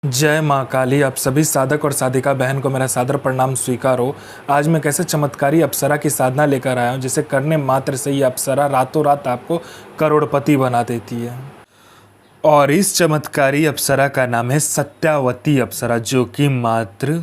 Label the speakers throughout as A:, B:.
A: जय माँ काली। आप सभी साधक और साधिका बहन को मेरा सादर प्रणाम स्वीकार हो। आज मैं कैसे चमत्कारी अप्सरा की साधना लेकर आया हूँ जिसे करने मात्र से ही अप्सरा रातों रात आपको करोड़पति बना देती है। और इस चमत्कारी अप्सरा का नाम है सत्यावती अप्सरा, जो कि मात्र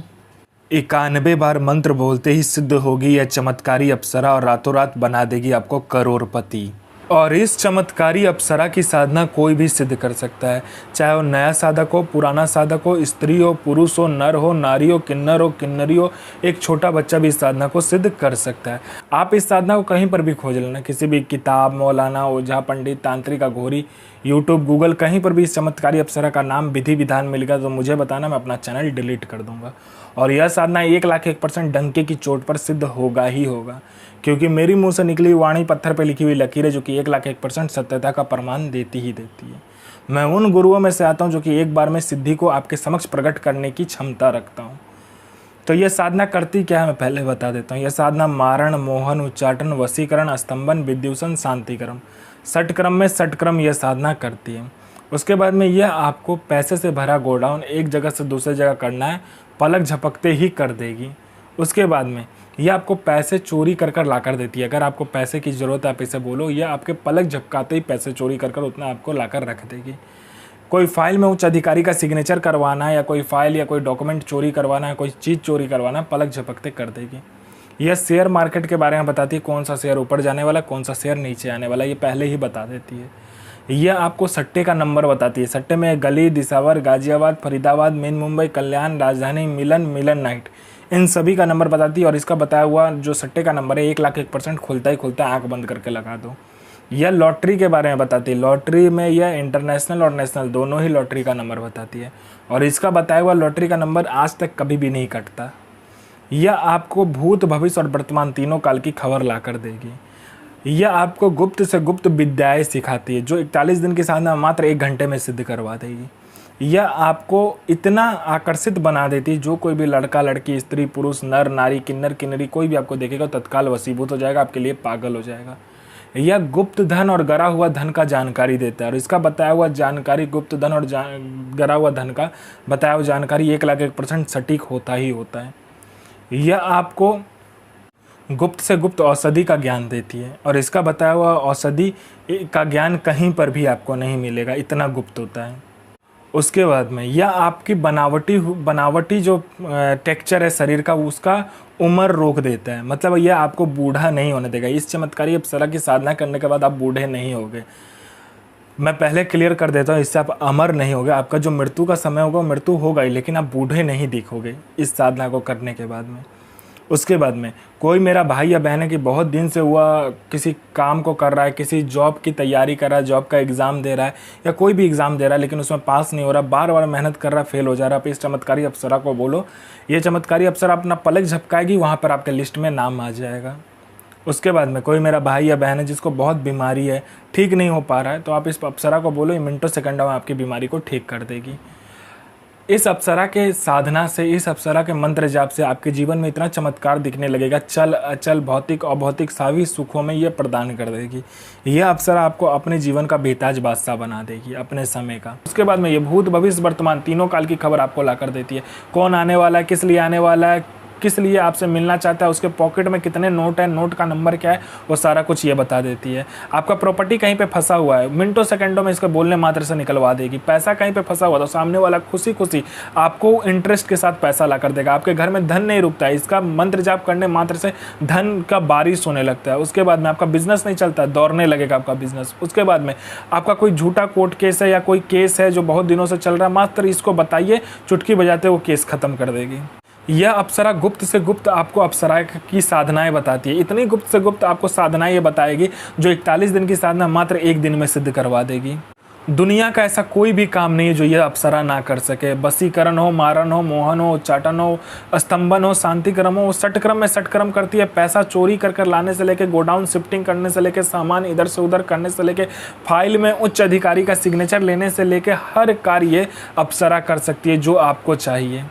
A: 91 बार मंत्र बोलते ही सिद्ध होगी यह चमत्कारी अप्सरा और रातों रात बना देगी आपको करोड़पति। और इस चमत्कारी अप्सरा की साधना कोई भी सिद्ध कर सकता है, चाहे वो नया साधक हो, पुराना साधक हो, स्त्री हो, पुरुष हो, नर हो, नारी हो, किन्नरी हो, एक छोटा बच्चा भी इस साधना को सिद्ध कर सकता है। आप इस साधना को कहीं पर भी खोज लेना, किसी भी किताब, मौलाना, ओझा, पंडित, तांत्रिक, अघोरी, यूट्यूब, गूगल, कहीं पर भी इस चमत्कारी अप्सरा का नाम विधि विधान मिलेगा तो मुझे बताना, मैं अपना चैनल डिलीट कर दूंगा। और यह साधना 1,01% डंके की चोट पर सिद्ध होगा ही होगा, क्योंकि मेरी मुंह से निकली वाणी पत्थर पर लिखी हुई लकीर है जो कि 1,01% सत्यता का प्रमाण देती ही देती है। मैं उन गुरुओं में से आता हूं जो कि एक बार में सिद्धि को आपके समक्ष प्रकट करने की क्षमता रखता हूं। तो यह साधना करती क्या है मैं पहले बता देता हूँ। यह साधना मारण, मोहन, उच्चाटन, वशीकरण, स्तंभन, विद्युषण, शांतिक्रम, षटक्रम में षटक्रम यह साधना करती है। उसके बाद में यह आपको पैसे से भरा गोडाउन एक जगह से दूसरी जगह करना है, पलक झपकते ही कर देगी। उसके बाद में यह आपको पैसे चोरी कर ला कर देती है। अगर आपको पैसे की ज़रूरत है आप इसे बोलो, यह आपके पलक झपकाते ही पैसे चोरी कर उतना आपको ला कर रख देगी। कोई फाइल में उच्च अधिकारी का सिग्नेचर करवाना है, या कोई फाइल या कोई डॉक्यूमेंट चोरी करवाना है, कोई चीज़ चोरी करवाना है, पलक झपकते कर देगी। यह शेयर मार्केट के बारे में बताती है, कौन सा शेयर ऊपर जाने वाला, कौन सा शेयर नीचे आने वाला, ये पहले ही बता देती है। यह आपको सट्टे का नंबर बताती है। सट्टे में गली, दिसावर, गाजियाबाद, फरीदाबाद, मेन मुंबई, कल्याण, राजधानी, मिलन नाइट, इन सभी का नंबर बताती है। और इसका बताया हुआ जो सट्टे का नंबर है 1,01% खुलता ही खुलता है, आँख बंद करके लगा दो। यह लॉटरी के बारे में बताती है। लॉटरी में यह इंटरनेशनल और नेशनल दोनों ही लॉटरी का नंबर बताती है। और इसका बताया हुआ लॉटरी का नंबर आज तक कभी भी नहीं कटता। यह आपको भूत, भविष्य और वर्तमान तीनों काल की खबर ला कर देगी। यह आपको गुप्त से गुप्त विद्याएं सिखाती है जो 41 दिन की साधना मात्र 1 घंटे में सिद्ध करवा देगी। यह आपको इतना आकर्षित बना देती है, जो कोई भी लड़का, लड़की, स्त्री, पुरुष, नर, नारी, किन्नरी कोई भी आपको देखेगा तत्काल वशीभूत हो जाएगा, आपके लिए पागल हो जाएगा। यह गुप्त धन और गरा हुआ धन का जानकारी देता है। और इसका बताया हुआ जानकारी, गुप्त धन और गरा हुआ धन का बताया हुआ जानकारी 1,01% सटीक होता ही होता है। यह आपको गुप्त से गुप्त औषधि का ज्ञान देती है। और इसका बताया हुआ औषधि का ज्ञान कहीं पर भी आपको नहीं मिलेगा, इतना गुप्त होता है। उसके बाद में यह आपकी बनावटी जो टेक्सचर है शरीर का, उसका उम्र रोक देता है। मतलब यह आपको बूढ़ा नहीं होने देगा। इस चमत्कारी अप्सरा की साधना करने के बाद आप बूढ़े नहीं होगे। मैं पहले क्लियर कर देता हूँ, इससे आप अमर नहीं होगे। आपका जो मृत्यु का समय होगा मृत्यु होगा ही, लेकिन आप बूढ़े नहीं दिखोगे इस साधना को करने के बाद में। उसके बाद में कोई मेरा भाई या बहन है कि बहुत दिन से हुआ किसी काम को कर रहा है, किसी जॉब की तैयारी कर रहा है, जॉब का एग्ज़ाम दे रहा है या कोई भी एग्ज़ाम दे रहा है, लेकिन उसमें पास नहीं हो रहा, बार बार मेहनत कर रहा है, फेल हो जा रहा है। आप इस चमत्कारी अप्सरा को बोलो, ये चमत्कारी अप्सरा अपना पलक झपकाएगी, वहाँ पर आपके लिस्ट में नाम आ जाएगा। उसके बाद में कोई मेरा भाई या बहन है जिसको बहुत बीमारी है, ठीक नहीं हो पा रहा है, तो आप इस अप्सरा को बोलो, ये मिनटों सेकंडों में आपकी बीमारी को ठीक कर देगी। इस अप्सरा के साधना से, इस अप्सरा के मंत्र जाप से आपके जीवन में इतना चमत्कार दिखने लगेगा, चल अचल, भौतिक अभौतिक सभी सुखों में ये प्रदान कर देगी। यह अप्सरा आपको अपने जीवन का बेताज बादशाह बना देगी, अपने समय का। उसके बाद में ये भूत, भविष्य, वर्तमान तीनों काल की खबर आपको ला कर देती है। कौन आने वाला है, किस लिए आने वाला है, किस लिए आपसे मिलना चाहता है, उसके पॉकेट में कितने नोट है, नोट का नंबर क्या है, वो सारा कुछ ये बता देती है। आपका प्रॉपर्टी कहीं पे फंसा हुआ है, मिनटों सेकंडों में इसके बोलने मात्र से निकलवा देगी। पैसा कहीं पे फंसा हुआ तो सामने वाला खुशी खुशी आपको इंटरेस्ट के साथ पैसा ला कर देगा। आपके घर में धन नहीं रुकता है, इसका मंत्र जाप करने मात्र से धन का बारिश होने लगता है। उसके बाद में आपका बिजनेस नहीं चलता, दौड़ने लगेगा आपका बिजनेस। उसके बाद में आपका कोई झूठा कोर्ट केस है या कोई केस है जो बहुत दिनों से चल रहा है, मात्र इसको बताइए, चुटकी बजाते वो केस खत्म कर देगी। यह अप्सरा गुप्त से गुप्त आपको अप्सरा की साधनाएं बताती है। इतनी गुप्त से गुप्त आपको साधनाएं ये बताएगी जो 41 दिन की साधना मात्र 1 दिन में सिद्ध करवा देगी। दुनिया का ऐसा कोई भी काम नहीं है जो यह अप्सरा ना कर सके। वशीकरण हो, मारण हो, मोहन हो, उच्चाटन हो, स्तंभन हो, शांतिक्रम हो, षटक्रम में षटक्रम करती है। पैसा चोरी कर लाने से लेके, गोडाउन शिफ्टिंग करने से लेके, सामान इधर से उधर करने से लेके, फाइल में उच्च अधिकारी का सिग्नेचर लेने से लेके हर कार्य अप्सरा कर सकती है जो आपको चाहिए।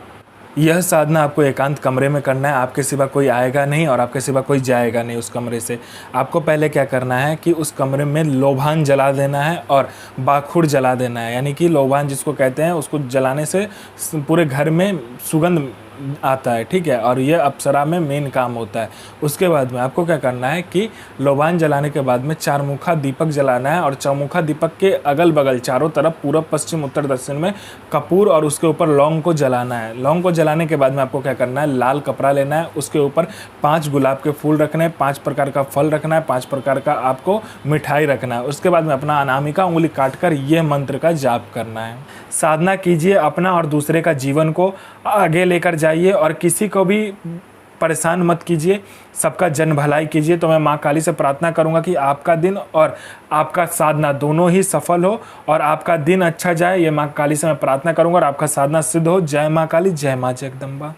A: यह साधना आपको एकांत कमरे में करना है, आपके सिवा कोई आएगा नहीं और आपके सिवा कोई जाएगा नहीं उस कमरे से। आपको पहले क्या करना है कि उस कमरे में लोबान जला देना है और बाखुड़ जला देना है, यानी कि लोबान जिसको कहते हैं, उसको जलाने से पूरे घर में सुगंध आता है, ठीक है, और यह अप्सरा में मेन काम होता है। उसके बाद में आपको क्या करना है कि लोबान जलाने के बाद में चारमुखा दीपक जलाना है और चौमुखा दीपक के अगल बगल चारों तरफ पूरब पश्चिम उत्तर दक्षिण में कपूर और उसके ऊपर लौंग को जलाना है। लौंग को जलाने के बाद में आपको क्या करना है, लाल कपड़ा लेना है, उसके ऊपर 5 गुलाब के फूल रखने हैं, 5 प्रकार का फल रखना है, 5 प्रकार का आपको मिठाई रखना है। उसके बाद में अपना अनामिका उंगली काट कर यह मंत्र का जाप करना है। साधना कीजिए, अपना और दूसरे का जीवन को आगे लेकर जाइए और किसी को भी परेशान मत कीजिए, सबका जन भलाई कीजिए। तो मैं माँ काली से प्रार्थना करूंगा कि आपका दिन और आपका साधना दोनों ही सफल हो और आपका दिन अच्छा जाए। ये माँ काली से मैं प्रार्थना करूंगा और आपका साधना सिद्ध हो। जय माँ काली, जय माँ जगदम्बा।